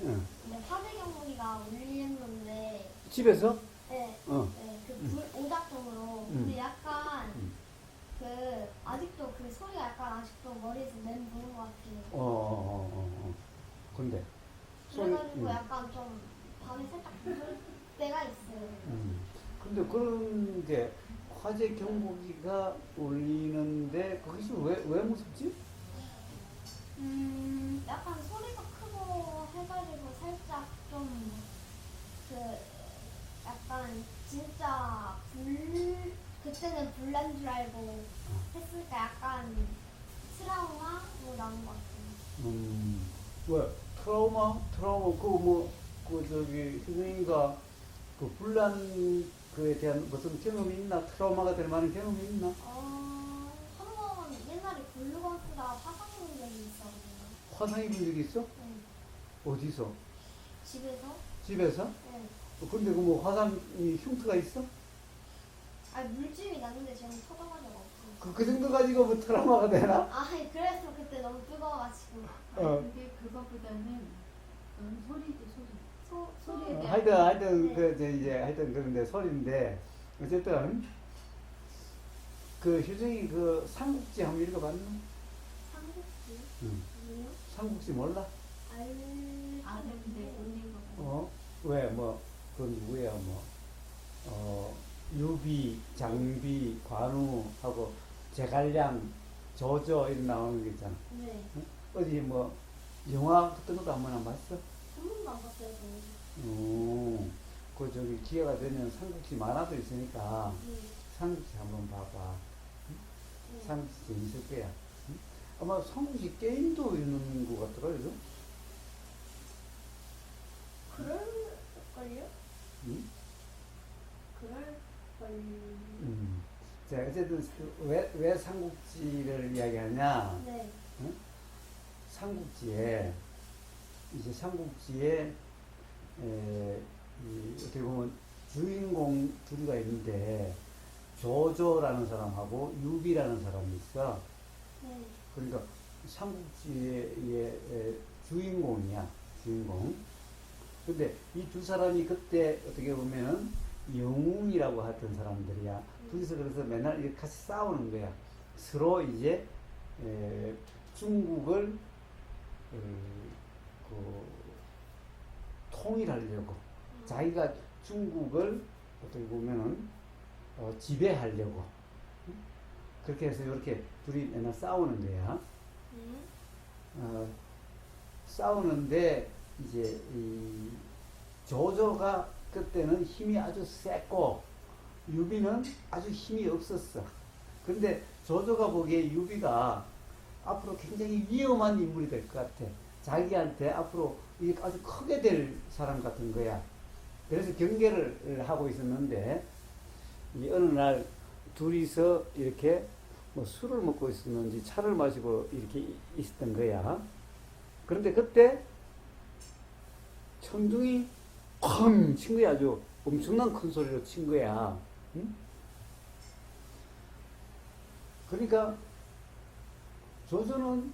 응. 근데 화재 경보기가 울리는데 집에서? 네, 어. 네, 그 오작동으로. 근데 약간 그 아직도 그 소리가 약간 아직도 머리에서 맴도는 것 같아요. 근데 그래가지고 약간 좀 밤에 살짝 무서울 때가 있어요. 근데 그런 게 화재 경보기가 울리는데 거기서 왜 무섭지? 약간 소리가 크고 해가지고 살짝 좀 그 약간 진짜 그때는 불난 줄 알고 했으니까 약간 트라우마로 나온 것 같아요. 왜? 트라우마? 저기, 선생님과 그 불난 그에 대한 무슨 경험이 있나? 트라우마가 될 만한 경험이 있나? 한 번 옛날에 글루건 쓰다가 화상 입은 적이 있었거든요. 화상 입은 적이 있어? 네. 어디서? 집에서? 집에서? 네. 근데 그 뭐 화상이 흉터가 있어? 아니 물집이 났는데 저는 터져가지고 없어요. 그 정도 가지고 뭐 트라우마가 되나? 아니 그래서 그때 너무 뜨거워가지고. 근데 그거보다는 소리도 소리에 대한 하여튼, 네. 하여튼 그런데 소리인데, 어쨌든, 그 효정이 그 삼국지 한번 읽어봤나? 삼국지? 응. 아니요? 삼국지 몰라? 아는데 울린 거 왜, 그 누구야, 유비, 장비, 관우하고 제갈량, 조조 이런 나오는 게 있잖아. 네. 응? 어디 영화 같은 것도 한번 안 봤어? 한 번도 안 봤어요 저는. 그 저기 기회가 되면 삼국지 만화도 있으니까 네. 삼국지 한번 봐봐. 네. 삼국지 재밌을 거야. 응? 아마 삼국지 게임도 있는 것 같더라고요. 그럴걸요? 응? 그럴걸요? 자, 어쨌든 왜 삼국지를 이야기하냐? 네. 응? 삼국지에 어떻게 보면 주인공 둘이가 있는데 조조라는 사람하고 유비라는 사람이 있어. 네. 그러니까 삼국지의 주인공이야, 주인공. 근데 이 두 사람이 그때 어떻게 보면은 영웅이라고 하던 사람들이야. 둘이서 그래서 맨날 이렇게 같이 싸우는 거야. 서로 이제 중국을 통일하려고 자기가 중국을 어떻게 보면은 지배하려고 그렇게 해서 이렇게 둘이 맨날 싸우는 거야. 싸우는데 이제 이 조조가 그때는 힘이 아주 셌고 유비는 아주 힘이 없었어. 근데 조조가 보기에 유비가 앞으로 굉장히 위험한 인물이 될 것 같아. 자기한테 앞으로 이게 아주 크게 될 사람 같은 거야. 그래서 경계를 하고 있었는데 이 어느 날 둘이서 이렇게 뭐 술을 먹고 있었는지 차를 마시고 이렇게 있었던 거야. 그런데 그때 천둥이 쾅 친 거야. 아주 엄청난 큰 소리로 친 거야. 응? 그러니까 조조는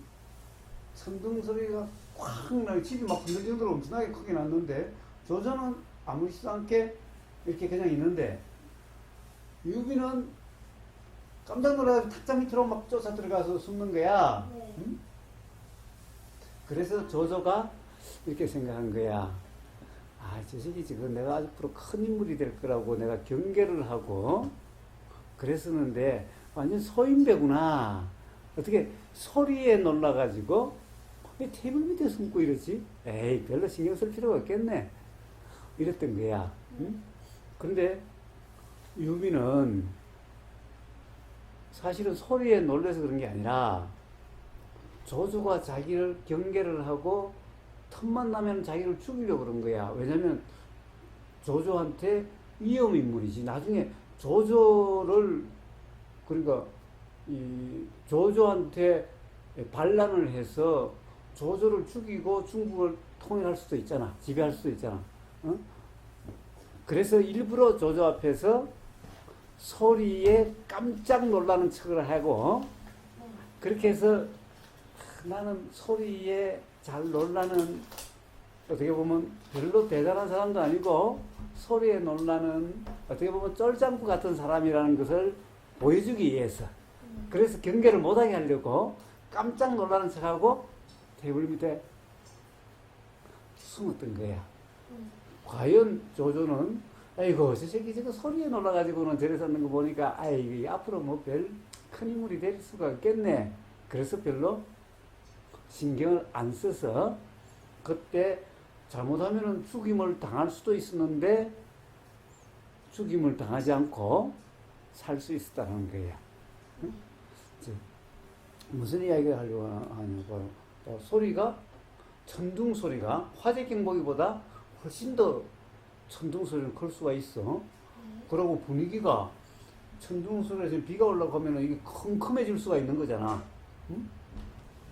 천둥 소리가 쾅 나고 집이 막 흔들 정도로 엄청나게 크게 났는데 조조는 아무렇지도 않게 이렇게 그냥 있는데 유비는 깜짝 놀라서 탁자 밑으로 막 쫓아 들어가서 숨는 거야. 네. 응? 그래서 조조가 이렇게 생각한 거야. 저 새끼 지금 내가 앞으로 큰 인물이 될 거라고 내가 경계를 하고 그랬었는데 완전 소인배구나. 어떻게 소리에 놀라가지고 왜 테이블 밑에 숨고 이러지? 에이 별로 신경 쓸 필요가 없겠네. 이랬던 거야. 응? 그런데 유비는 사실은 소리에 놀라서 그런 게 아니라 조조가 자기를 경계를 하고 틈만 나면 자기를 죽이려고 그런 거야. 왜냐면 조조한테 위험 인물이지. 나중에 조조를 그러니까 이 조조한테 반란을 해서 조조를 죽이고 중국을 통일할 수도 있잖아. 지배할 수도 있잖아. 어? 그래서 일부러 조조 앞에서 소리에 깜짝 놀라는 척을 하고 그렇게 해서 나는 소리에 잘 놀라는 어떻게 보면 별로 대단한 사람도 아니고 소리에 놀라는 어떻게 보면 쫄장구 같은 사람이라는 것을 보여주기 위해서 그래서 경계를 못하게 하려고 깜짝 놀라는 척하고 테이블 밑에 숨었던 거야. 과연 조조는 아이고 저 새끼 저거 소리에 놀라가지고는 저래 섰는 거 보니까 아이 앞으로 뭐 별 큰 인물이 될 수가 없겠네. 그래서 별로 신경을 안 써서 그때 잘못하면 죽임을 당할 수도 있었는데 죽임을 당하지 않고 살 수 있었다는 거야. 응? 무슨 이야기를 하려고 하냐고 소리가 천둥 소리가 화재 경보기보다 훨씬 더 천둥 소리는 클 수가 있어. 그리고 분위기가 천둥 소리에서 비가 올라가면 이게 컴컴해질 수가 있는 거잖아. 응?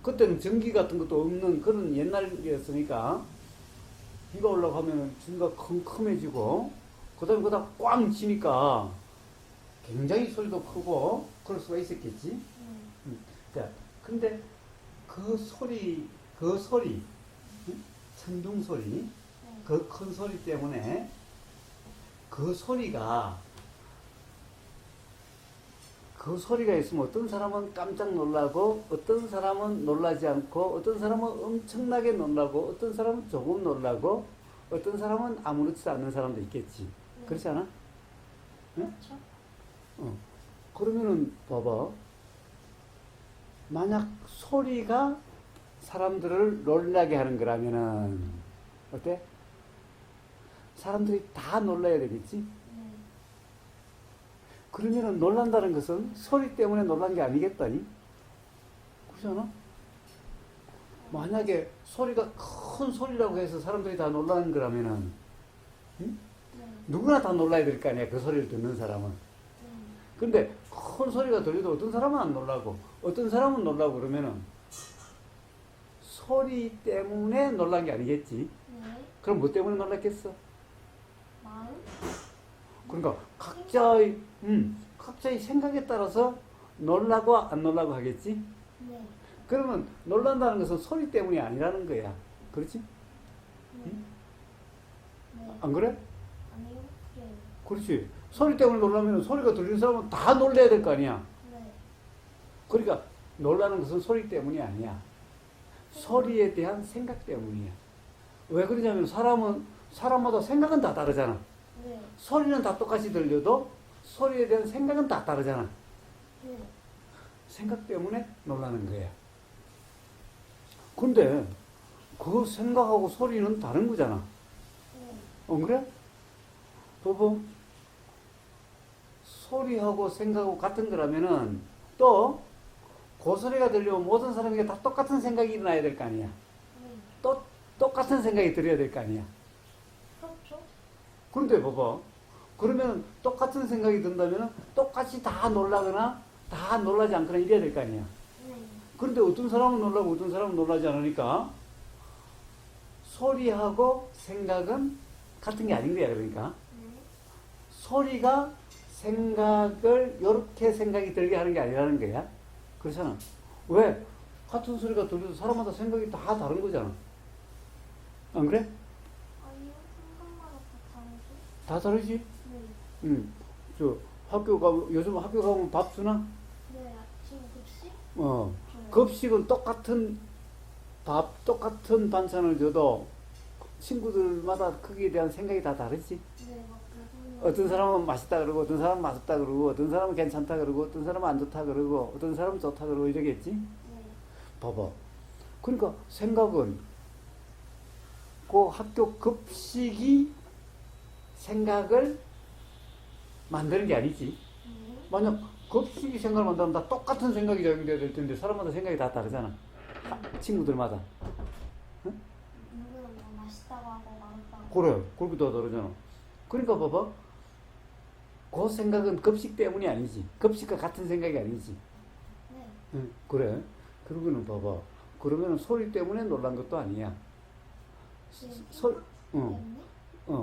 그때는 전기 같은 것도 없는 그런 옛날이었으니까 비가 올라가면 주위가 컴컴해지고 그다음에 그다 꽝 치니까 굉장히 소리도 크고 그럴 수가 있었겠지. 자, 근데 그 소리, 응? 천둥 소리, 그 큰 소리 때문에 그 소리가 있으면 어떤 사람은 깜짝 놀라고 어떤 사람은 놀라지 않고 어떤 사람은 엄청나게 놀라고 어떤 사람은 조금 놀라고 어떤 사람은 아무렇지도 않는 사람도 있겠지. 그렇지 않아? 응? 그렇죠. 그러면은 봐봐. 만약 소리가 사람들을 놀라게 하는 거라면은 어때? 사람들이 다 놀라야 되겠지? 그러면은 놀란다는 것은 소리 때문에 놀란 게 아니겠다니? 그렇잖아? 만약에 소리가 큰 소리라고 해서 사람들이 다 놀라는 거라면은 응? 누구나 다 놀라야 될 거 아니야, 그 소리를 듣는 사람은. 근데 큰 소리가 들려도 어떤 사람은 안 놀라고 어떤 사람은 놀라고 그러면은 소리 때문에 놀란 게 아니겠지? 그럼 뭐 때문에 놀랐겠어? 마음? 그러니까 각자의 생각에 따라서 놀라고 안 놀라고 하겠지? 네. 그러면 놀란다는 것은 소리 때문이 아니라는 거야. 그렇지? 응? 네. 안 그래? 아니요. 네. 그렇지. 소리 때문에 놀라면 소리가 들리는 사람은 다 놀라야 될 거 아니야. 네. 그러니까 놀라는 것은 소리 때문이 아니야. 소리에 대한 생각 때문이야. 왜 그러냐면 사람마다 생각은 다 다르잖아. 네. 소리는 다 똑같이 들려도 소리에 대한 생각은 다 다르잖아. 네. 생각 때문에 놀라는 거야. 근데 그 생각하고 소리는 다른 거잖아. 안 그래? 봐봐. 소리하고 생각하고 같은 거라면은 또 그 소리가 들려면 모든 사람에게 다 똑같은 생각이 일어나야 될 거 아니야. 또 똑같은 생각이 들어야 될 거 아니야. 그렇죠. 그런데 봐봐. 그러면 똑같은 생각이 든다면 똑같이 다 놀라거나 다 놀라지 않거나 이래야 될 거 아니야. 그런데 어떤 사람은 놀라고 어떤 사람은 놀라지 않으니까 소리하고 생각은 같은 게 아닌 거야. 그러니까 소리가 생각을 이렇게 생각이 들게 하는 게 아니라는 거야. 그렇잖아. 왜? 같은 소리가 들려도 사람마다 생각이 다 다른 거잖아. 안 그래? 아니요. 생각마다 다 다르죠. 다 다르지? 네. 응. 요즘 학교 가면 밥 주나? 네. 아침 급식? 급식은 똑같은 똑같은 반찬을 줘도 친구들마다 거기에 대한 생각이 다 다르지? 네. 맞아요. 어떤 사람은 맛있다 그러고, 어떤 사람은 맛없다 그러고, 어떤 사람은 괜찮다 그러고, 어떤 사람은 안 좋다 그러고, 어떤 사람은 좋다 그러고 이러겠지? 네. 봐봐. 그러니까 생각은 그 학교 급식이 생각을 만드는 게 아니지. 만약 급식이 생각을 만들면 다 똑같은 생각이 작용돼야 될 텐데 사람마다 생각이 다 다르잖아. 친구들마다. 응? 누구는 뭐 맛있다고 하고 맛없다고. 그래. 그렇게 다 다르잖아. 그러니까 봐봐. 그 생각은 급식 때문이 아니지. 급식과 같은 생각이 아니지. 네. 응, 그래. 그러고는 봐봐. 그러면 소리 때문에 놀란 것도 아니야.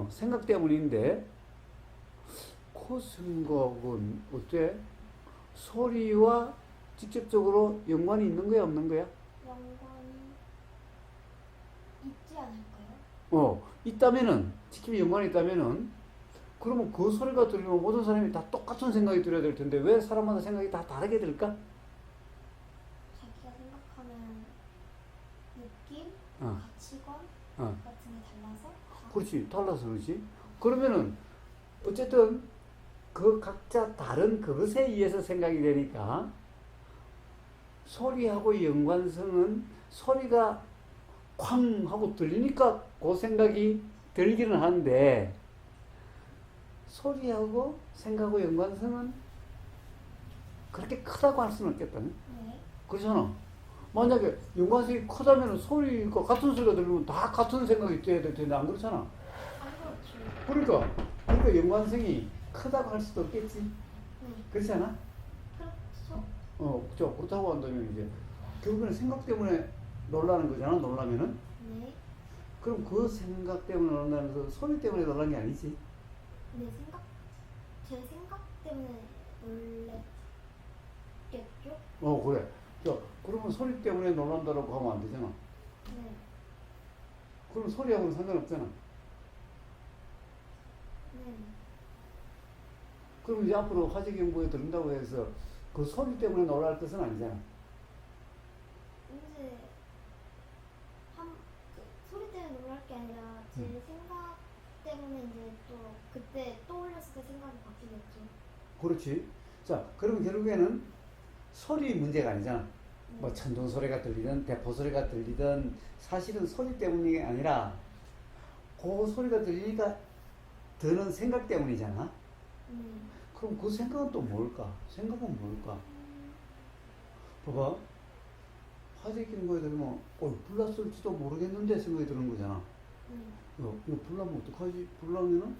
생각 때문인데, 그 생각은 어때? 소리와 직접적으로 연관이 있는 거야, 없는 거야? 연관이 있지 않을까요? 있다면은, 지킴이 연관이 있다면은, 그러면 그 소리가 들리면 모든 사람이 다 똑같은 생각이 들어야 될 텐데, 왜 사람마다 생각이 다 다르게 들까? 자기가 생각하는 느낌, 어. 가치관 어. 같은 게 달라서 그렇지. 달라서 그렇지. 그러면은, 어쨌든, 그 각자 다른 그것에 의해서 생각이 되니까, 소리하고 연관성은 소리가 쾅 하고 들리니까 그 생각이 들기는 하는데, 소리하고 생각하고 연관성은 그렇게 크다고 할 수는 없겠다. 네. 그렇잖아. 만약에 연관성이 크다면 소리가 같은 소리가 들리면 다 같은 생각이 돼야 될 텐데 안 그렇잖아. 안 그렇죠. 그러니까 연관성이 크다고 할 수도 없겠지. 네. 그렇지 않아? 그렇죠. 그죠. 그렇다고 한다면 이제 결국에는 생각 때문에 놀라는 거잖아. 놀라면은. 네. 그럼 그 생각 때문에 놀란다는 거 소리 때문에 놀란 게 아니지. 제 생각 때문에 놀랬겠죠? 그래. 그러면 소리 때문에 놀란다라고 하면 안 되잖아. 네. 그럼 소리하고는 상관없잖아. 네. 그럼 이제 앞으로 화재 경보에 들린다고 해서 그 소리 때문에 놀랄 것은 아니잖아. 이제 소리 때문에 놀랄 게 아니라 제 생각 때문에 이제 또 그때 떠올렸을 때 생각이 바뀌겠죠. 그렇지. 자, 그러면 결국에는 소리 문제가 아니잖아. 뭐 천둥 소리가 들리든 대포 소리가 들리든 사실은 소리 때문이 아니라 그 소리가 들리니까 드는 생각 때문이잖아. 그럼 그 생각은 또 뭘까? 생각은 뭘까? 봐봐. 화재 경보에 들으면 불났을지도 모르겠는데 생각이 드는 거잖아. 이거 불나면 어떡하지? 불나면은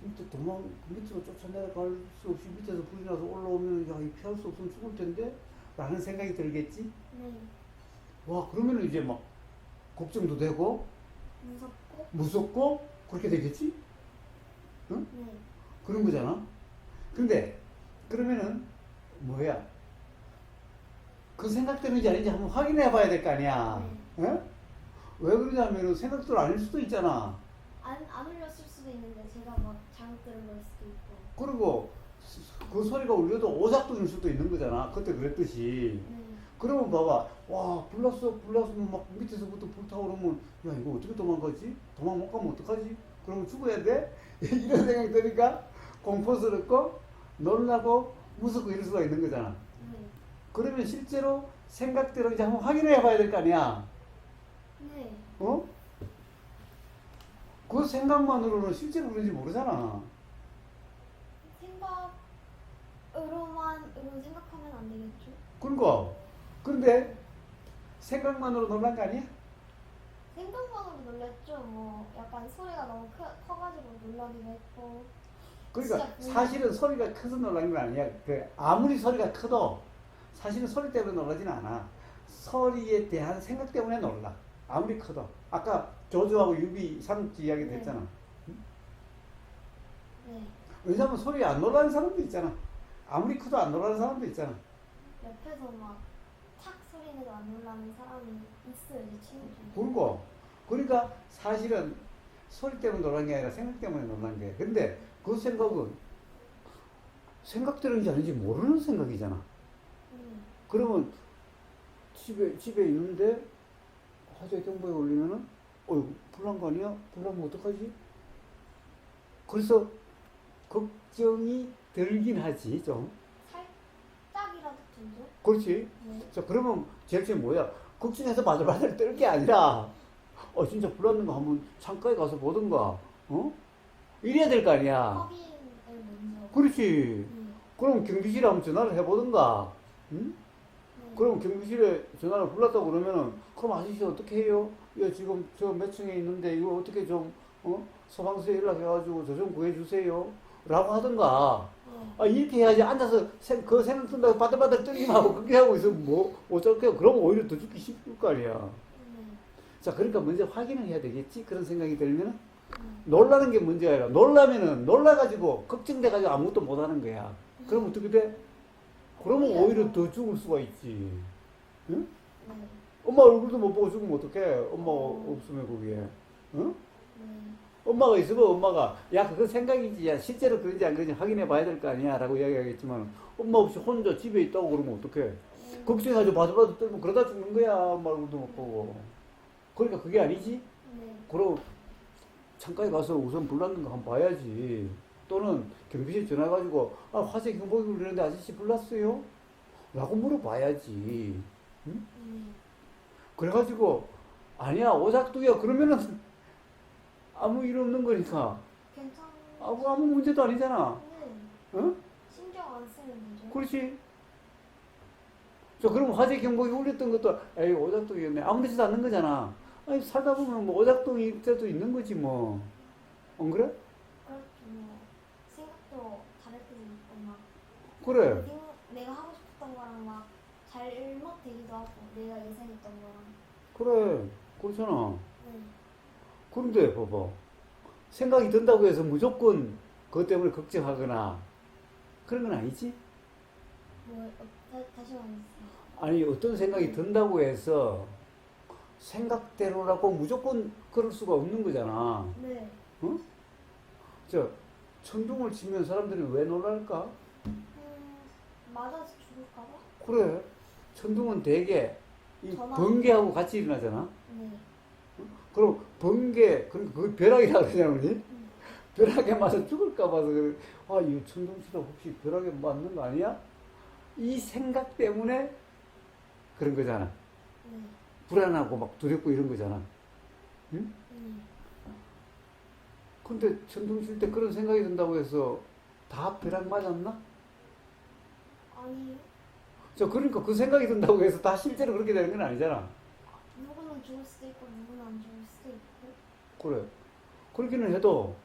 밑으로 쫓아내려갈 수 없이 밑에서 불이 나서 올라오면 야, 이 피할 수 없으면 죽을 텐데? 라는 생각이 들겠지? 네. 와, 그러면은 이제 막 걱정도 되고 무섭고 그렇게 되겠지? 응? 네. 그런 거잖아. 근데 그러면은 뭐야? 그 생각 때문인지 아닌지 한번 확인해 봐야 될 거 아니야. 네. 예? 왜 그러냐면은 생각들 아닐 수도 있잖아. 안 울렸을 수도 있는데 제가 막 잘못 들은 걸 수도 있고. 그리고 그 소리가 울려도 오작동일 수도 있는 거잖아. 그때 그랬듯이. 그러면 봐봐. 와, 불났으면 막 밑에서부터 불타오르면 야, 이거 어떻게 도망가지? 도망 못 가면 어떡하지? 그러면 죽어야 돼? 이런 생각이 드니까 공포스럽고 놀라고 무섭고 이럴 수가 있는 거잖아. 그러면 실제로 생각대로 이제 한번 확인해 봐야 될 거 아니야. 네. 그 생각만으로는 실제로 그런지 모르잖아. 생각으로만 생각하면 안 되겠죠? 그러니까. 근데 생각만으로 놀란 거 아니야? 생각만으로 놀랬죠. 뭐 약간 소리가 너무 커가지고 놀라기도 했고. 그러니까 진짜 사실은 소리가 커서 놀란 건 아니야. 아무리 소리가 커도 사실은 소리 때문에 놀라지는 않아. 소리에 대한 생각 때문에 놀라. 아무리 커도. 아까 조조하고 유비 삼지 이야기 됐잖아. 네. 왜냐면 소리에 안 놀라는 사람도 있잖아. 아무리 커도 안 놀라는 사람도 있잖아. 옆에서 막 탁 소리 내도 안 놀라는 사람이 있어요, 제 친구 중에. 그러니까 사실은 소리 때문에 놀란 게 아니라 생각 때문에 놀란 게. 근데 그 생각은 생각대로인지 아닌지 모르는 생각이잖아. 그러면 집에 있는데 화재 경보에 올리면은 불난 거 아니야? 불나면 어떡하지? 그래서 걱정이 들긴 하지 좀. 살짝이라도 들죠? 그렇지. 네. 자, 그러면 제일 뭐야? 걱정해서 바들바들 떨 게 아니라 진짜 불났는 거 한번 창가에 가서 보든가 이래야 될 거 아니야. 확인을 먼저. 그렇지. 그럼 경비실에 한번 전화를 해보든가. 응? 그럼 경비실에 전화를 불렀다고 그러면은 그럼 아저씨 어떻게 해요? 야, 지금 저 몇 층에 있는데 이거 어떻게 좀 소방서에 연락해가지고 저 좀 구해주세요 라고 하든가. 이렇게 해야지. 앉아서 그 생각 든다고 바들바들 떨기만 하고 그렇게 하고 있으면 뭐 어쩔게요. 그러면 오히려 더 죽기 쉽을 거 아니야. 자, 그러니까 먼저 확인을 해야 되겠지. 그런 생각이 들면은 놀라는 게 문제가 아니라 놀라면은 놀라가지고 걱정돼가지고 아무것도 못하는 거야. 그러면 어떻게 돼? 그러면 오히려 더 죽을 수가 있지. 응? 엄마 얼굴도 못 보고 죽으면 어떡해? 엄마 없으면 거기에. 응? 엄마가 있으면 엄마가 야 그건 생각이지 야 실제로 그런지 안 그런지 확인해 봐야 될 거 아니야 라고 이야기하겠지만 엄마 없이 혼자 집에 있다고 그러면 어떡해. 걱정해가지고 바들바들 떨면 그러다 죽는 거야. 엄마 얼굴도 못 보고. 그러니까 그게 아니지. 그럼 창가에 가서 우선 불났는 거 한번 봐야지. 또는 경비실에 전화해가지고 아 화재 경보기 울리는데 아저씨 불났어요? 라고 물어봐야지. 응? 그래가지고 아니야 오작두야 그러면은 아무 일 없는 거니까 괜찮. 아무 문제도 아니잖아. 응? 신경 안 쓰면 되죠. 그렇지. 저 그럼 화재 경보기 울렸던 것도 에이 오작동이었네 아무렇지도 않는 거잖아. 아니 살다 보면 뭐 오작동일 때도 있는 거지 뭐. 안 그래? 그렇죠. 뭐 생각도 다를 때도 있고 막. 그래. 내가 하고 싶었던 거랑 막 잘못되기도 하고 내가 예상했던 거랑. 그래. 그렇잖아. 네. 그런데 봐봐. 생각이 든다고 해서 무조건 그것 때문에 걱정하거나 그런 건 아니지? 뭐 다시 말해주세요. 아니 어떤 생각이 든다고 해서 생각대로라고 무조건 그럴 수가 없는 거잖아. 네. 응? 저 천둥을 치면 사람들이 왜 놀랄까? 맞아서 죽을까봐? 그래. 천둥은 대개 이 전화. 번개하고 같이 일어나잖아. 네. 그럼 번개, 그러니까 그 벼락이라 그러잖아, 우리? 벼락에 맞아 죽을까 봐서 그래. 아, 이 천둥 치다 혹시 벼락에 맞는 거 아니야? 이 생각 때문에 그런 거잖아. 네. 불안하고 막 두렵고 이런 거잖아. 응? 근데 천둥 칠 때 그런 생각이 든다고 해서 다 벼락 맞았나? 아니요. 그러니까 그 생각이 든다고 해서 다 실제로 그렇게 되는 건 아니잖아. 누구는 죽을 수도 있고 누구는 안 죽을 수도 있고. 그래. 그렇기는 해도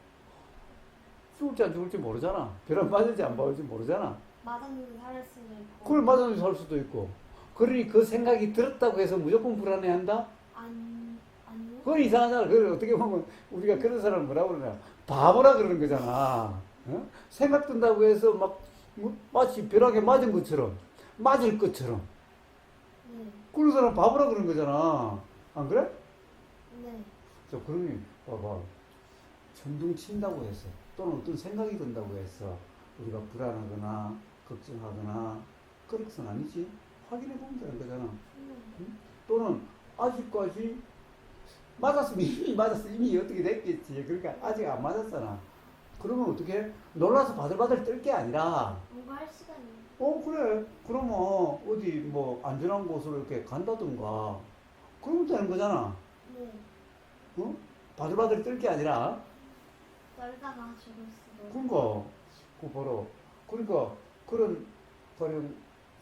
죽을지 안 죽을지 모르잖아. 벼락 맞을지 안 맞을지 모르잖아. 맞았는데 살 수도 있고. 그걸 맞으면서 살 수도 있고. 그러니 그 생각이 들었다고 해서 무조건 불안해한다? 아니요. 그건 이상하잖아. 그걸 어떻게 보면 우리가 그런 사람을 뭐라고 그러냐. 바보라 그러는 거잖아. 어? 생각 든다고 해서 뭐 마치 벼락에 맞은 것처럼, 맞을 것처럼. 네. 그런 사람 바보라 그러는 거잖아. 안 그래? 네. 그러니, 봐봐. 천둥 친다고 해서, 또는 어떤 생각이 든다고 해서, 우리가 불안하거나, 걱정하거나, 그런 것은 아니지. 확인해 보면 되는 거잖아. 응? 또는, 아직까지, 맞았으면 이미 맞았어. 이미 어떻게 됐겠지. 그러니까 아직 안 맞았잖아. 그러면 어떻게? 놀라서 바들바들 떨 게 아니라, 뭔가 할 시간이. 그래. 그러면 어디 뭐 안전한 곳으로 이렇게 간다든가, 그러면 되는 거잖아. 네. 어? 바들바들 떨 게 아니라, 떨다가 죽을 수도. 그러니까, 바로, 그러니까, 그런, 가령,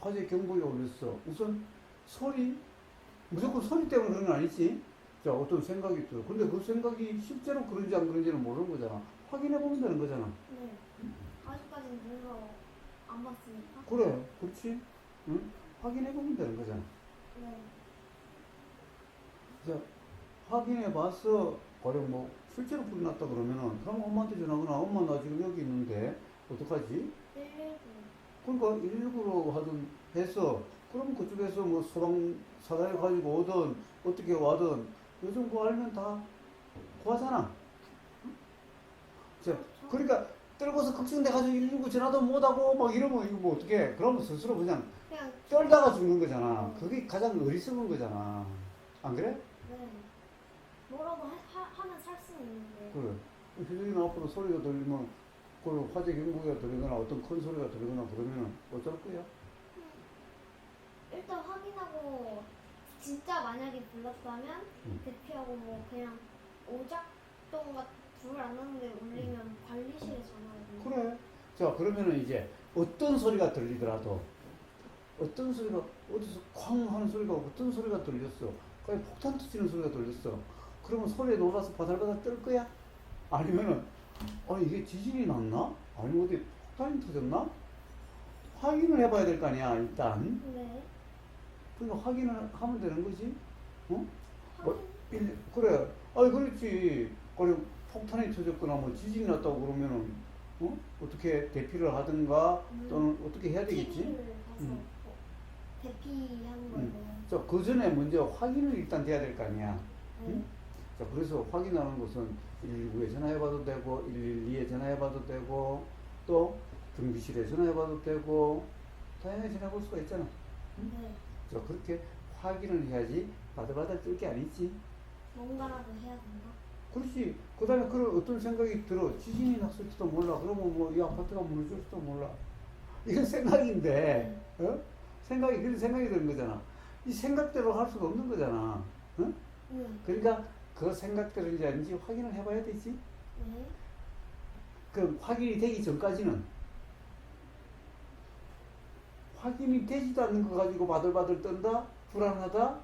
화재 경보가 울렸어. 우선, 소리, 무조건 소리 때문에 그런 건 아니지. 자, 어떤 생각이 들어. 근데 그 생각이 실제로 그런지 안 그런지는 모르는 거잖아. 확인해보면 되는 거잖아. 네. 아직까지는 별로 안 봤으니까. 그래, 그렇지. 응? 확인해보면 되는 거잖아. 네. 자, 확인해봐서, 가령 뭐, 실제로 불이 났다 그러면은, 그럼 엄마한테 전화하거나, 엄마 나 지금 여기 있는데, 어떡하지? 119. 그러니까 119로 하든 해서 그럼 그쪽에서 뭐 소방 사다리 가지고 오든 어떻게 와든 요즘 그거 알면 다 구하잖아. 자, 그러니까 떨고서 걱정돼가지고 119 전화도 못하고 막 이러면 이거 뭐 어떻게? 그러면 스스로 그냥 떨다가 죽는 거잖아. 그게 가장 어리석은 거잖아. 안 그래? 네. 뭐라도 하면 살 수는 있는데. 그래. 휴대폰 앞으로 소리가 들리면 그 화재 경보기가 들리거나 어떤 큰 소리가 들리거나 그러면 어쩔 거야? 일단 확인하고 진짜 만약에 불렀다면 대피하고 뭐 그냥 오작동 같은 불을 안 났는데 울리면 관리실에 전화해요. 그래. 자, 그러면은 이제 어떤 소리가 들리더라도 어떤 소리가 어디서 쾅 하는 소리가 어떤 소리가 들렸어. 그냥 폭탄 터지는 소리가 들렸어. 그러면 소리에 놀라서 바들바들 떨 거야? 아니면은 이게 지진이 났나? 아니면 어디 폭탄이 터졌나? 확인을 해봐야 될 거 아니야, 일단. 네. 그러니까 확인을 하면 되는 거지. 어? 확인. 그래. 그렇지. 그래, 폭탄이 터졌거나 뭐 지진이 났다고 그러면은 어떻게 대피를 하든가 또는 어떻게 해야 되겠지? TV를 가서 뭐 대피하는 걸로. 자, 그 전에 먼저 확인을 일단 돼야 될 거 아니야. 네. 자, 그래서 확인하는 것은 119에 전화해봐도 되고 112에 전화해봐도 되고 또 경비실에 전화해봐도 되고 다양하게 전화해볼 수가 있잖아. 네. 자, 그렇게 확인을 해야지 바들바들 뜰 게 아니지. 뭔가라도 해야 된다. 그렇지. 그 다음에 그런 어떤 생각이 들어. 지진이 났을지도 몰라. 그러면 뭐 이 아파트가 무너질지도 몰라. 이건 생각인데, 생각이, 그런 생각이 드는 거잖아. 이 생각대로 할 수가 없는 거잖아. 어? 네. 그러니까 그 생각대로인지 아닌지 확인을 해봐야 되지. 네. 그 확인이 되기 전까지는 확인이 되지도 않는 거 가지고 바들바들 떤다? 불안하다?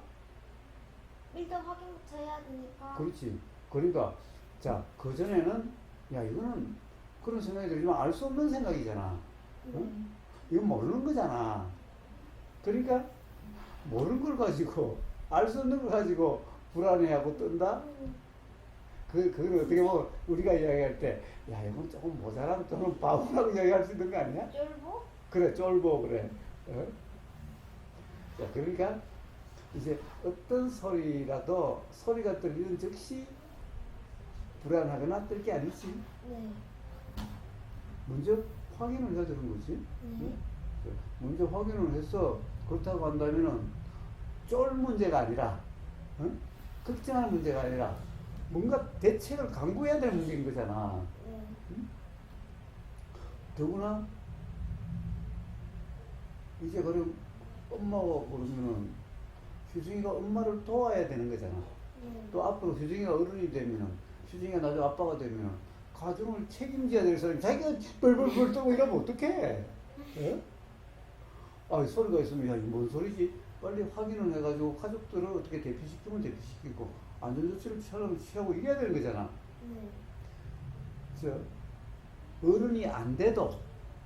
일단 확인부터 해야 되니까. 그렇지. 그러니까, 자, 그전에는, 야, 이거는 그런 생각이 들지만 알 수 없는 생각이잖아. 네. 이건 모르는 거잖아. 그러니까, 모르는 걸 가지고, 알 수 없는 걸 가지고 불안해하고 뜬다? 그걸 어떻게 보면 우리가 이야기할 때, 야, 이건 조금 모자란 또는 바보라고 이야기할 수 있는 거 아니야? 쫄보? 그래, 쫄보, 그래. 어? 자, 그러니까, 이제 어떤 소리라도 소리가 들리는 즉시 불안하거나 뜰 게 아니지. 네. 먼저 확인을 해야 되는 거지. 네. 먼저 확인을 해서 그렇다고 한다면은 쫄 문제가 아니라, 걱정할 문제가 아니라 뭔가 대책을 강구해야 될 문제인 거잖아. 네. 더구나 이제 그럼 엄마가 그러면은 휴중이가 엄마를 도와야 되는 거잖아. 네. 또 앞으로 휴중이가 어른이 되면은, 휴중이가 나중에 아빠가 되면은 가정을 책임져야 될 사람이 자기가 벌벌벌 떨고 이러면 어떡해? 예? 아, 소리가 있으면, 야, 이거 뭔 소리지? 빨리 확인을 해가지고 가족들을 어떻게 대피시키면 대피시키고 안전조치를 취하고 이래야 되는 거잖아. 네. 그래서 어른이 안 돼도,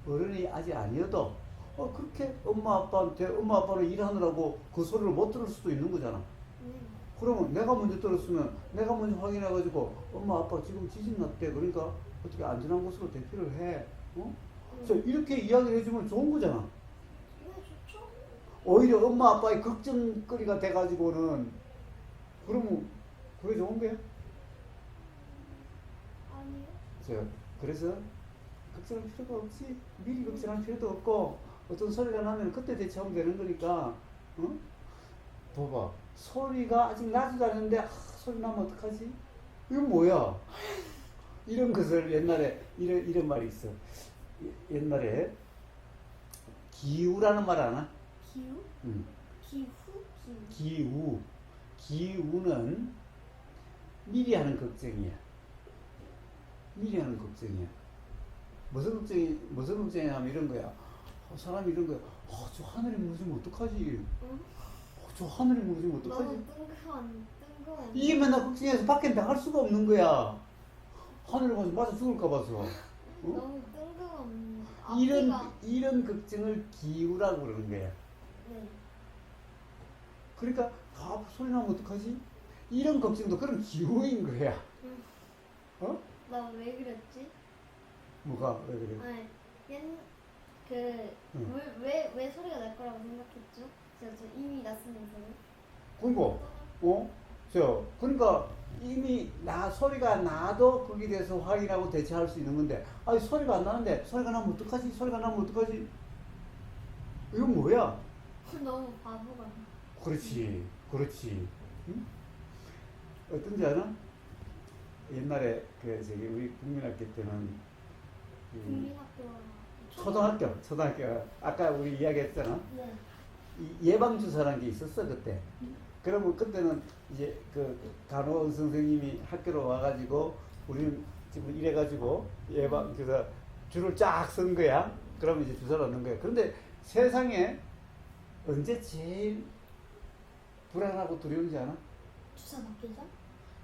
어른이 아직 아니어도 그렇게 엄마 아빠는 일하느라고 그 소리를 못 들을 수도 있는 거잖아. 네. 그러면 내가 먼저 들었으면 내가 먼저 확인해가지고 엄마 아빠 지금 지진 났대. 그러니까 어떻게 안전한 곳으로 대피를 해. 그래서 이렇게 이야기를 해주면 좋은 거잖아. 네, 좋죠. 오히려 엄마 아빠의 걱정거리가 돼가지고는 그러면 그게 좋은 거야? 아니요. 그래서 걱정할 필요가 없지. 미리 걱정할 필요도 없고 어떤 소리가 나면 그때 대처하면 되는 거니까. 봐봐. 소리가 아직 나지도 않는데 소리 나면 어떡하지? 이건 뭐야? 이런 것을 옛날에 이런 말이 있어. 옛날에 기우라는 말 아나? 기우? 응. 기후? 기우. 기우는 미리 하는 걱정이야. 미리 하는 걱정이야. 무슨 걱정이냐면 이런 거야. 사람이 이런 거야. 저 하늘이 무너지면 어떡하지? 응? 저 하늘이 무너지면 어떡하지? 너무 뜬금없는. 이게 맨날 걱정해서 밖에 나갈 수가 없는 거야. 하늘에 가서 맞아 죽을까 봐서. 너무 뜬금없는. 이런 걱정을 기우라고 그러는 거야. 네. 그러니까 소리 나면 어떡하지? 이런 걱정도 그런 기우인 거야. 나 왜 그랬지? 뭐가 왜 그래? 아니, 응. 왜 소리가 날 거라고 생각했죠? 저 이미 났으면서요. 그러니까 그러니까 이미 소리가 나도 거기에 대해서 확인하고 대처할 수 있는 건데, 아니 소리가 안 나는데 소리가 나면 어떡하지? 소리가 나면 어떡하지? 이건 뭐야? 너무 바보가. 그렇지. 응? 어떤지 알아? 옛날에 우리 국민학교 때는 국민학교. 초등학교 아까 우리 이야기했잖아. 네. 예방주사라는 게 있었어 그때. 그러면 그때는 이제 그 간호 선생님이 학교로 와가지고 우리는 지금 이래가지고 예방주사 줄을 쫙 쓴 거야. 그러면 이제 주사를 넣는 거야. 그런데 세상에 언제 제일 불안하고 두려운지 아나? 주사 맞기 전?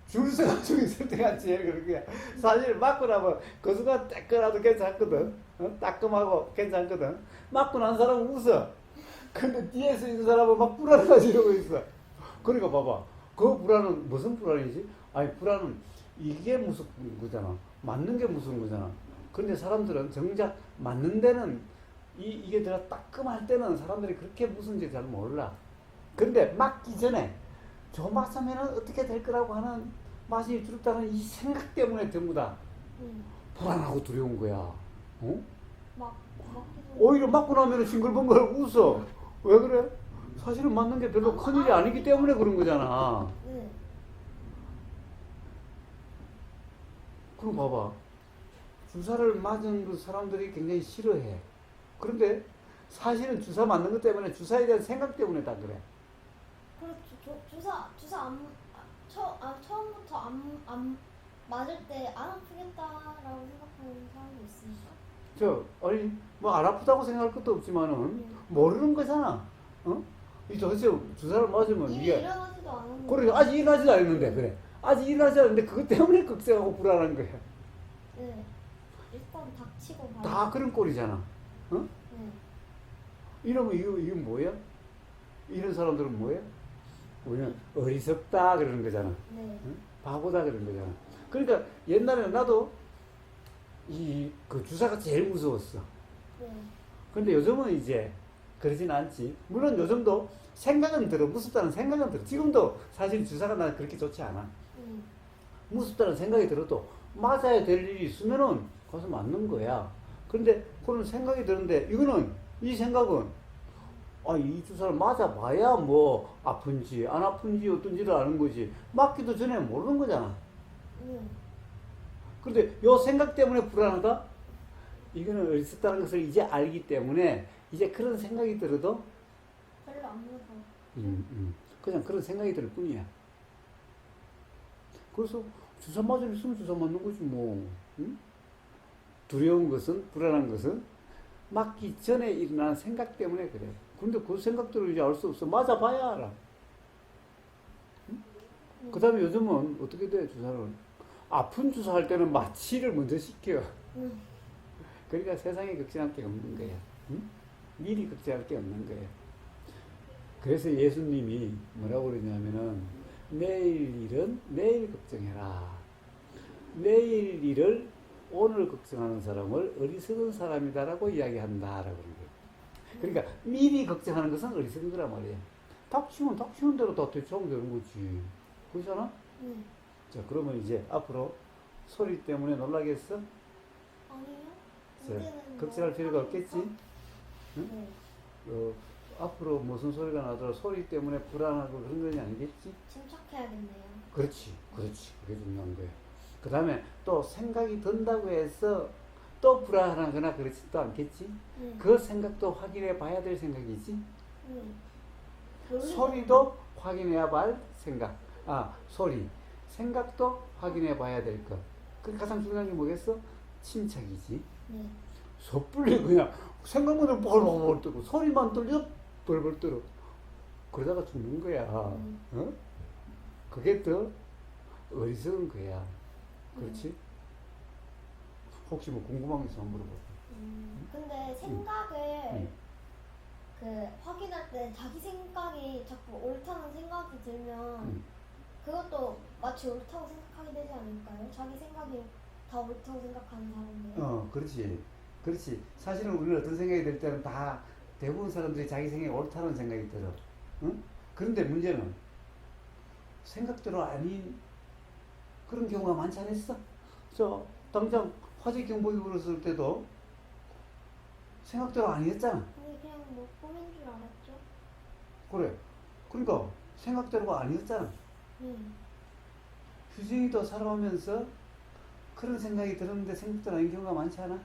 줄 서가지고 있을 때가 제일 그런 거야. 사실 맞고 나면 거수가 따끔하도 괜찮거든. 따끔하고 괜찮거든. 맞고 난 사람은 웃어. 근데 뒤에서 있는 사람은 막 불안하지 이러고 있어. 그러니까 봐봐. 그 불안은 무슨 불안이지? 아니 불안은 이게 무서운 거잖아. 맞는 게 무서운 거잖아. 근데 사람들은 정작 맞는 데는 이게 내가 따끔할 때는 사람들이 그렇게 무서운지 잘 몰라. 근데 맞기 전에 저 맞으면 어떻게 될 거라고 하는 맛이 두렵다는 이 생각 때문에 전부 다 응. 불안하고 두려운 거야. 어? 막 먹기도. 오히려 맞고 나면 싱글벙글 웃어. 왜 그래? 사실은 맞는 게 별로 큰일이 아니기 때문에 그런 거잖아. 네. 그럼 봐봐. 주사를 맞은 그 사람들이 굉장히 싫어해. 그런데 사실은 주사 맞는 것 때문에 주사에 대한 생각 때문에 다 그래. 그렇죠. 주사 처음부터 안 맞을 때 안 아프겠다라고 생각하는 사람도 있으니까. 아니, 뭐 안 아프다고 생각할 것도 없지만은 모르는 거잖아. 어? 이 도대체 주사를 맞으면 이미 이게 일어나지도 않았는데. 그래 아직 일어나지도 않았는데 그래 아직 일어나지 않았는데 그것 때문에 걱정하고 불안한 거야. 네. 일단 닥치고 봐요. 다 그런 꼴이잖아. 어? 네. 이러면 이건 뭐야? 이런 사람들은 뭐야? 우리는 어리석다 그러는 거잖아. 네. 응? 바보다 그러는 거잖아. 그러니까 옛날에는 나도 그 주사가 제일 무서웠어. 네. 근데 요즘은 이제 그러진 않지. 물론 요즘도 생각은 들어. 무섭다는 생각은 들어. 지금도 사실 주사가 나 그렇게 좋지 않아. 무섭다는 생각이 들어도 맞아야 될 일이 있으면은 가서 맞는 거야. 그런데 그런 생각이 드는데 이거는 이 생각은 이 주사를 맞아봐야 뭐 아픈지 안 아픈지 어떤지를 아는 거지. 맞기도 전에 모르는 거잖아. 그런데 요 생각 때문에 불안하다? 이거는 어리석다는 것을 이제 알기 때문에 이제 그런 생각이 들어도 별로 안 무서워. 그냥 그런 생각이 들 뿐이야. 그래서 주사 맞을 있으면 주사 맞는 거지 뭐. 응? 두려운 것은 불안한 것은 맞기 전에 일어나는 생각 때문에 그래. 근데 그 생각들을 이제 알 수 없어. 맞아봐야 알아. 응? 그 다음에 요즘은 어떻게 돼 주사는 아픈 주사 할 때는 마취를 먼저 시켜. 그러니까 세상에 걱정할 게 없는 거야. 응? 미리 걱정할 게 없는 거야. 그래서 예수님이 뭐라고 그러냐면은 내일 일은 내일 걱정해라. 내일 일을 오늘 걱정하는 사람을 어리석은 사람이다라고 이야기한다라고 그런 거예요. 그러니까 미리 걱정하는 것은 어리석은 거란 말이에요. 닥치는 대로 다 대처하면 되는 거지. 그렇잖아? 자, 그러면 이제 앞으로 소리 때문에 놀라겠어? 아니요. 걱정할 필요가 없겠지? 네. 앞으로 무슨 소리가 나더라도 소리 때문에 불안하고 그런 건 아니겠지? 침착해야겠네요. 그렇지. 그게 중요한 거야. 그 다음에 또 생각이 든다고 해서 또 불안하거나 그렇지도 않겠지? 그 생각도 확인해 봐야 될 생각이지? 소리도 확인해야 할 생각. 소리. 생각도 확인해 봐야 될 것. 그 가장 중요한 게 뭐겠어? 침착이지. 섣불리 그냥 생각만 해도 벌벌 뜨고 소리만 들려 벌벌 떨어. 그러다가 죽는 거야. 어? 그게 더 어리석은 거야. 그렇지? 혹시 뭐 궁금한 게 있으면 물어봐. 근데 생각을 확인할 때 자기 생각이 자꾸 옳다는 생각이 들면 그것도 마치 옳다고 생각하게 되지 않을까요? 자기 생각이 다 옳다고 생각하는 사람들. 그렇지. 사실은 우리는 어떤 생각이 들 때는 다 대부분 사람들이 자기 생각이 옳다는 생각이 들어. 응? 그런데 문제는 생각대로 아닌 그런 경우가 많지 않았어? 당장 화재 경보기 울었을 때도 생각대로 아니었잖아. 근데 그냥 뭐 꿈인 줄 알았죠. 그래. 그러니까 생각대로가 아니었잖아. 휴진이도 살아오면서 그런 생각이 들었는데 생각대로 아닌 경우가 많지 않아?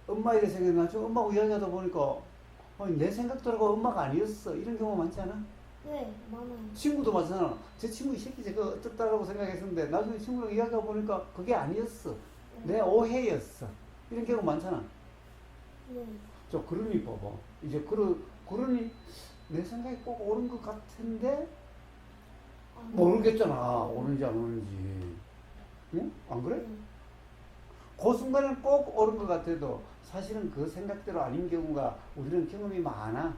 엄마에 대해 생각나죠? 엄마하고 이야기하다 보니까 내 생각대로가 엄마가 아니었어. 이런 경우가 많지 않아? 네, 많아요. 친구도 마찬가지잖아. 제 친구 이 새끼 저거 어떻다라고 생각했었는데 나중에 친구랑 이야기하다 보니까 그게 아니었어. 내 오해였어. 이런 경우 많잖아. 그러니 봐봐. 이제 그러니 내 생각이 꼭 옳은 것 같은데 모르겠잖아. 옳은지 안 옳은지. 응? 안 그래? 그 순간에는 꼭 옳은 것 같아도 사실은 그 생각대로 아닌 경우가 우리는 경험이 많아.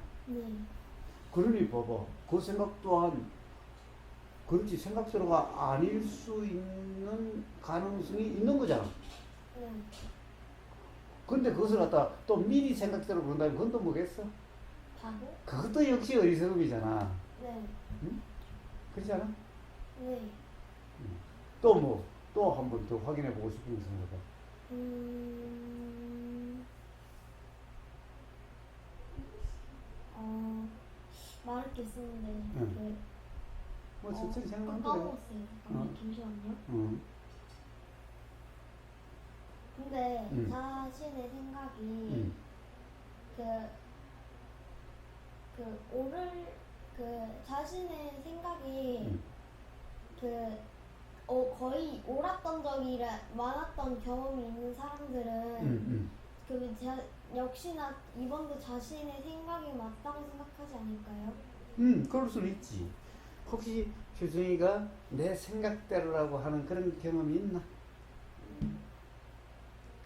그러니 봐봐. 그 생각 또한 그렇지 생각대로가 아닐 수 있는 가능성이 있는 거잖아. 근데 그것을 갖다 또 미리 생각대로 그런다면 그건 또 뭐겠어? 바보? 그것도 역시 어리석음이잖아. 네. 응? 그렇지 않아? 네. 또 뭐, 또 한 번 더 확인해 보고 싶은 게 있습니다. 말할 게 있었는데 응. 뭐 천천히 생각하면 돼. 까먹었어요. 잠시만요. 근데 자신의 생각이 자신의 생각이 거의 옳았던 적이 많았던 경험이 있는 사람들은 역시나 이번도 자신의 생각이 맞다고 생각하지 않을까요? 그럴 수는 있지. 혹시 효정이가 내 생각대로라고 하는 그런 경험이 있나?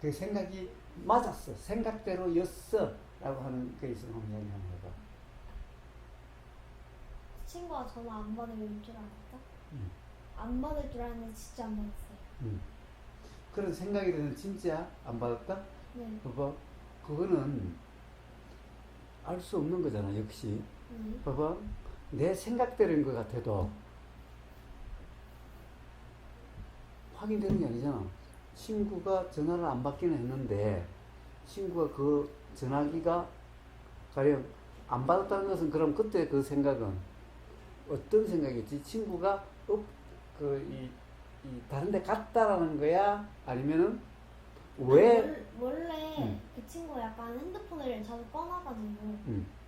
그 생각이 맞았어. 생각대로였어. 라고 하는 게 있으면 한번 이야기 한번 해봐. 친구가 전화 안 받을 줄 알았다? 안 받을 줄 알았는데 진짜 안 받았어요. 그런 생각이 드는 진짜 안 받았다? 네. 봐봐. 그거는 알 수 없는 거잖아, 역시. 봐봐. 내 생각대로인 것 같아도 확인되는 게 아니잖아. 친구가 전화를 안 받기는 했는데 친구가 그 전화기가 가령 안 받았다는 것은 그럼 그때 그 생각은 어떤 생각이었지? 친구가 다른 데 갔다라는 거야? 아니면은 왜? 원래 그 친구가 약간 핸드폰을 자주 꺼놔가지고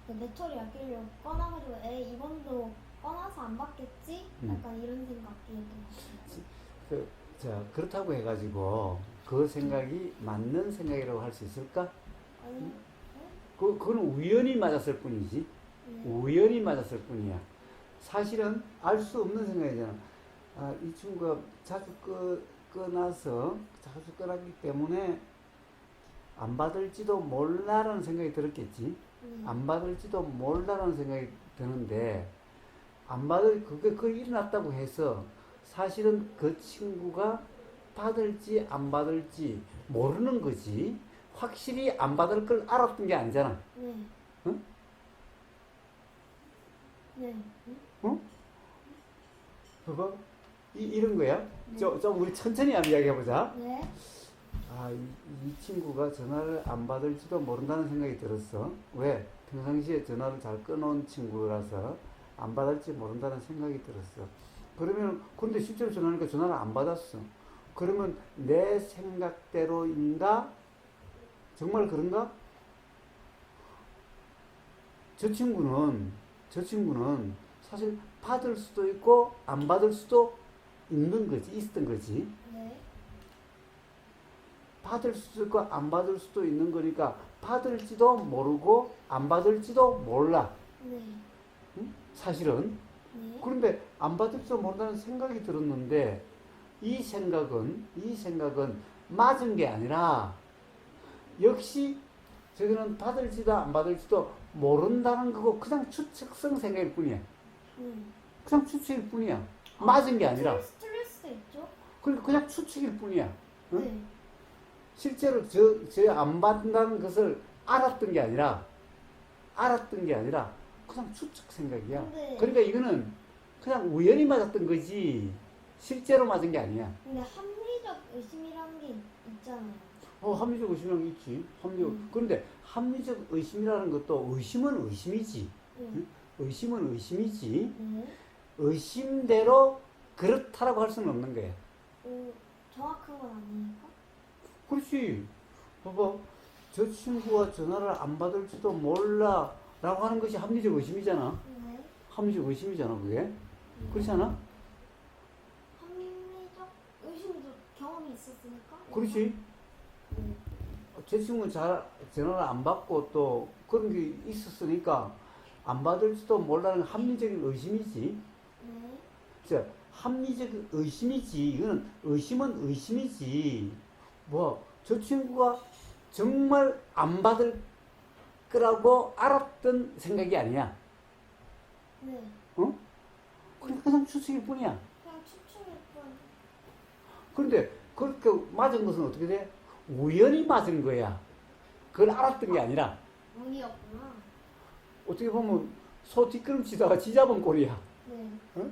그 배터리 아끼려고 꺼놔가지고 이번도 꺼놔서 안 받겠지? 약간 이런 생각이었던 것 같아요. 자, 그렇다고 해가지고 그 생각이 맞는 생각이라고 할 수 있을까? 아니, 그거는 우연히 맞았을 뿐이지. 우연히 맞았을 뿐이야. 사실은 알 수 없는 생각이잖아. 아, 이 친구가 자주 끊었기 때문에 안 받을지도 몰라라는 생각이 들었겠지. 안 받을지도 몰라라는 생각이 드는데 그게 일어났다고 해서 사실은 그 친구가 받을지 안 받을지 모르는 거지. 확실히 안 받을 걸 알았던 게 아니잖아. 네. 응? 네. 응? 그거? 이런 거야? 네. 좀 우리 천천히 한번 이야기해보자. 네. 아, 이 친구가 전화를 안 받을지도 모른다는 생각이 들었어. 왜? 평상시에 전화를 잘 끊어온 친구라서 안 받을지 모른다는 생각이 들었어. 그러면, 근데 실제로 전화하니까 전화를 안 받았어. 그러면 내 생각대로인가? 정말 그런가? 저 친구는 사실 받을 수도 있고 안 받을 수도 있었던 거지. 네. 받을 수도 있고 안 받을 수도 있는 거니까 받을지도 모르고 안 받을지도 몰라. 네. 응? 사실은. 네. 그런데 안 받을지도 모른다는 생각이 들었는데 이 생각은 맞은 게 아니라 역시 저기는 받을지도 안 받을지도 모른다는 거고 그냥 추측성 생각일 뿐이야. 그냥 추측일 뿐이야. 맞은 게 아니라. 틀릴 수도 있죠. 그러니까 그냥 추측일 뿐이야. 응? 네. 실제로 저 안 받는다는 것을 알았던 게 아니라 그냥 추측 생각이야. 그러니까 이거는 그냥 우연히 맞았던 거지 실제로 맞은 게 아니야. 근데 합리적 의심이라는 게 있잖아요. 합리적 의심이라는 게 있지. 그런데 합리적 의심이라는 것도 의심은 의심이지. 응? 의심은 의심이지. 의심대로 그렇다라고 할 수는 없는 거야. 정확한 건 아니니까? 그렇지. 봐봐. 저 친구가 전화를 안 받을지도 몰라 라고 하는 것이 합리적 의심이잖아. 네. 합리적 의심이잖아, 그게. 그렇지 않아? 합리적 의심도 경험이 있었으니까? 그렇지. 저 친구는 전화를 안 받고 또 그런 게 있었으니까 안 받을지도 몰라는 합리적인 의심이지. 네. 자, 합리적 의심이지. 이거는 의심은 의심이지. 저 친구가 정말 안 받을 거라고 알았던 생각이 아니야. 네. 어? 그냥 추측일 뿐이야. 그냥 추측일 뿐. 그런데 그렇게 맞은 것은 어떻게 돼? 우연히 맞은 거야. 그걸 알았던 게 아니라. 운이었구나. 어떻게 보면 소 뒷걸음치다가 지 잡은 꼴이야. 네. 어?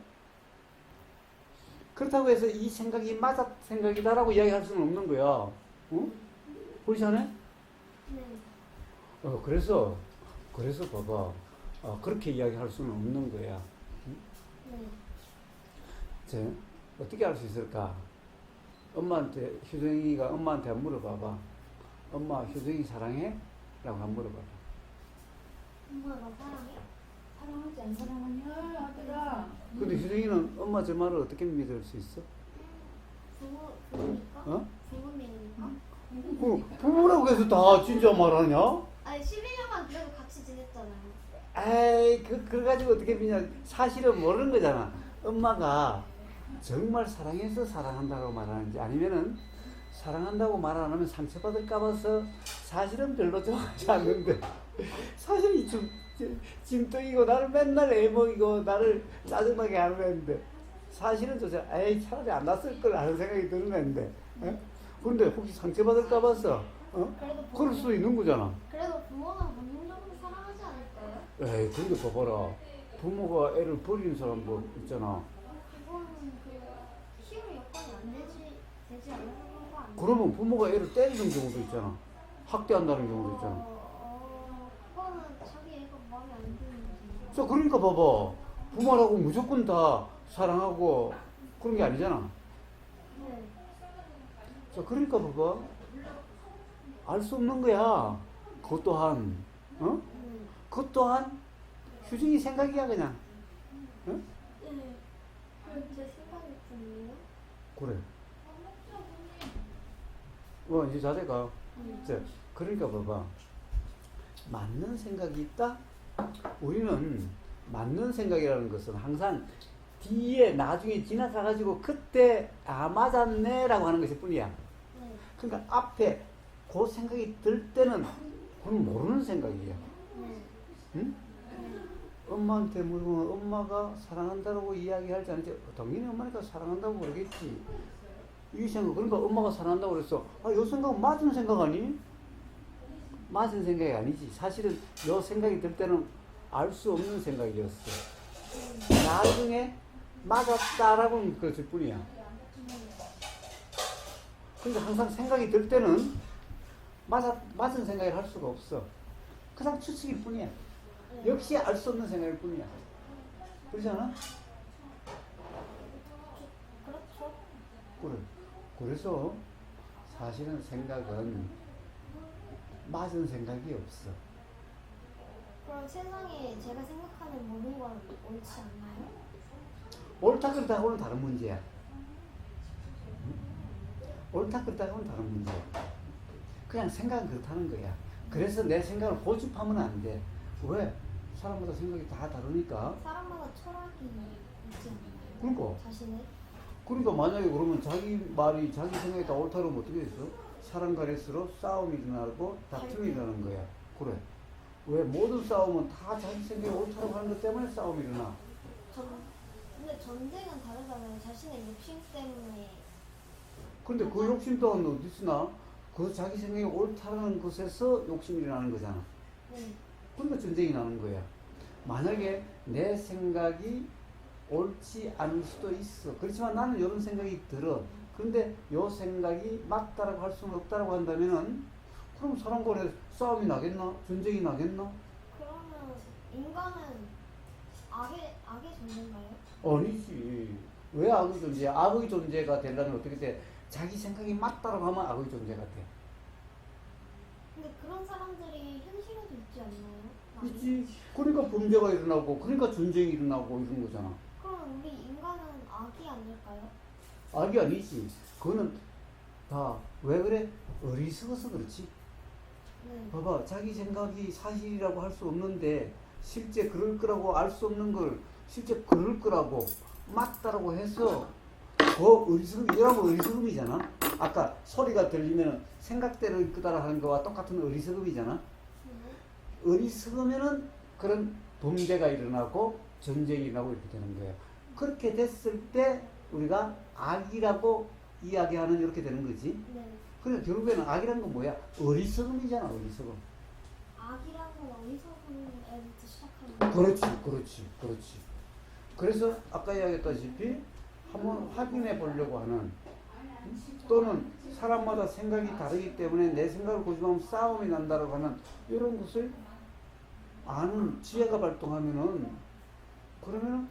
그렇다고 해서 이 생각이 맞아 생각이다라고 이야기할 수는 없는 거야. 응? 그렇지 않아? 네. 그래서 봐봐. 그렇게 이야기할 수는 없는 거야. 네. 이제 어떻게 할 수 있을까? 엄마한테, 효정이가 엄마한테 한번 물어봐봐. 엄마, 효정이 사랑해? 라고 한번 물어봐봐. 엄마 나 사랑해? 사랑하지 안 사랑하냐 아들아. 근데 효정이는 엄마 저 말을 어떻게 믿을 수 있어? 부모니까? 어? 부모님이니까? 부모라고 해서 다 진짜 말하냐? 아니 11년간 그래도 같이 지냈잖아요. 에이, 그걸 가지고 어떻게 믿냐. 사실은 모르는 거잖아. 엄마가 정말 사랑해서 사랑한다고 말하는지 아니면은 사랑한다고 말 안 하면 상처받을까 봐서 사실은 별로 좋아하지 않는데 사실이 짐덩이고 나를 맨날 애먹이고 나를 짜증나게 하는 애인데 사실은 에이 차라리 안 났을 걸 하는 생각이 드는 애인데 그런데 혹시 상처받을까 봐서 그럴 수 있는 거잖아. 그래도 부모는 본능적으로 사랑하지 않을까요? 에이 근데 봐봐라. 부모가 애를 버리는 사람도 있잖아. 그거는 그 힘을 여건이 안 되지 않는 거 아니에요? 그러면 부모가 애를 때리는 경우도 있잖아. 학대한다는 경우도 있잖아. 그거는 자기 애가 마음에 안 드는 거지. 자, 그러니까 봐봐. 부모라고 무조건 다 사랑하고 그런 게 아니잖아. 네. 자, 그러니까 봐봐. 알 수 없는 거야. 그것 또한, 그것 또한 휴중이 생각이야, 그냥. 응? 네. 제 생각일 뿐이에요. 그래. 이제 자세가. 자, 그러니까 봐봐. 맞는 생각이 있다? 우리는 맞는 생각이라는 것은 항상 뒤에 나중에 지나가가지고 그때 맞았네 라고 하는 것일 뿐이야. 네. 그러니까 앞에 그 생각이 들 때는 그건 모르는 생각이야. 네. 응? 엄마한테 물으면 엄마가 사랑한다고 이야기하지 않지. 당연히 엄마니까 사랑한다고 그러겠지. 이 생각, 그러니까 엄마가 사랑한다고 그랬어. 요 생각은 맞은 생각 아니? 맞은 생각이 아니지. 사실은 요 생각이 들 때는 알 수 없는 생각이었어. 나중에 맞았다라고는 그랬을 뿐이야. 그러니까 항상 생각이 들 때는 맞은 생각을 할 수가 없어. 그냥 추측일 뿐이야. 역시 알 수 없는 생각일 뿐이야. 그렇지 않아? 그렇죠. 그래. 그래서 사실은 생각은 맞은 생각이 없어. 그럼 세상에 제가 생각하는 모든 건 옳지 않나요? 옳다 그렇다고는 다른 문제야. 옳다 그렇다고는 다른 문제야. 그냥 생각은 그렇다는 거야. 그래서 내 생각을 고집하면 안 돼. 왜? 사람마다 생각이 다 다르니까. 사람마다 철학이 있지 않나요? 그러니까. 자신의? 그러니까 만약에 그러면 자기 말이 자기 생각이 다 옳다 그러면 어떻게 됐어? 사람 간일수록 싸움이 일어나고 다툼이 일어나는 거야. 그래. 왜? 모든 싸움은 다 자기 생각이 옳다고 하는 것 때문에 싸움이 일어나. 근데 전쟁은 다르잖아요. 자신의 욕심 때문에. 근데 그 욕심 또한 어디 있으나? 그 자기 생각이 옳다는 것에서 욕심이 일어나는 거잖아. 네. 그러니까 전쟁이 나는 거야. 만약에 내 생각이 옳지 않을 수도 있어. 그렇지만 나는 이런 생각이 들어. 그런데 이 생각이 맞다라고 할 수는 없다라고 한다면은 그럼 사람 간에 싸움이 나겠나? 전쟁이 나겠나? 그러면 인간은 악의 존재인가요? 아니지. 왜 악의 존재야? 악의 존재가 되려면 어떻게 돼? 자기 생각이 맞다라고 하면 악의 존재가 돼. 근데 그런 사람들이 현실에도 있지 않나요? 많이? 있지. 그러니까 범죄가 일어나고, 그러니까 전쟁이 일어나고 이런 거잖아. 그럼 우리 인간은 악이 아닐까요? 악이 아니지. 그거는 다 왜 그래? 어리석어서 그렇지. 네. 봐봐, 자기 생각이 사실이라고 할 수 없는데 실제 그럴 거라고 알 수 없는 걸 실제 그럴 거라고 맞다라고 해서 이러면 어리석음이잖아. 아까 소리가 들리면 생각대로 이끄다라 하는 거와 똑같은 어리석음이잖아. 네. 어리석으면은 그런 범죄가 일어나고 전쟁이 일어나고 이렇게 되는 거예요. 그렇게 됐을 때 우리가 악이라고 이야기하는 이렇게 되는 거지. 네. 그러니까 결국에는 악이라는 건 뭐야? 어리석음이잖아, 어리석음. 악이라는 건 어리석음에부터 시작하는 그렇지. 그래서 아까 이야기했다시피 한번 확인해 보려고 하는, 또는 사람마다 생각이 다르기 때문에 내 생각을 고집하면 싸움이 난다고 하는 이런 것을 아는 지혜가 발동하면은, 그러면은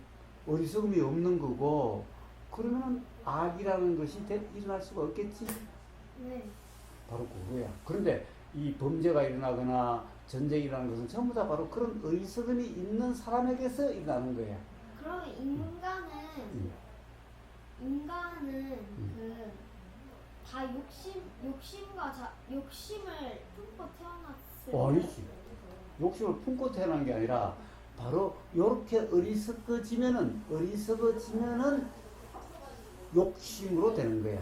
어리석음이 없는 거고, 그러면은 악이라는 것이 일어날 수가 없겠지. 네. 바로 그거야. 그런데 이 범죄가 일어나거나 전쟁이라는 것은 전부 다 바로 그런 어리석음이 있는 사람에게서 일어나는 거야. 그러면 인간은 그 다 욕심을 품고 태어났을 아니지. 욕심을 품고 태어난 게 아니라 바로 이렇게 어리석어지면은 욕심으로 되는 거야.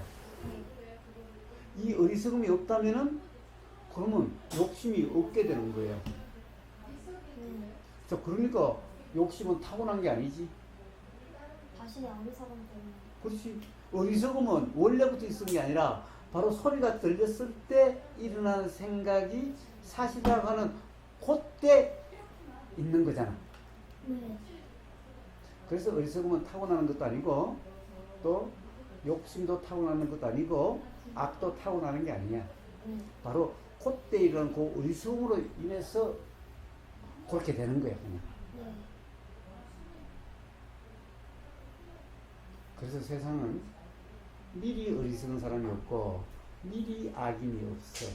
이 어리석음이 없다면은 그러면 욕심이 없게 되는 거예요. 자, 그러니까 욕심은 타고난 게 아니지. 자신의 어리석음 때문에. 그렇지. 어리석음은 원래부터 있은 게 아니라 바로 소리가 들렸을 때 일어나는 생각이 사실이라고 하는 그때 있는 거잖아. 네. 그래서 어리석음은 타고나는 것도 아니고, 또 욕심도 타고나는 것도 아니고, 악도 타고나는 게 아니야. 바로 그때 일어난 그 어리석음으로 인해서 그렇게 되는 거야, 그냥. 네. 그래서 세상은 미리 어리석은 사람이 없고 미리 악인이 없어.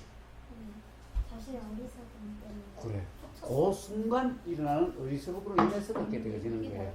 자신의 어리석음 때문에. 그래. 그 순간 일어나는 어리석음으로 인해서 그렇게 되어지는 거야.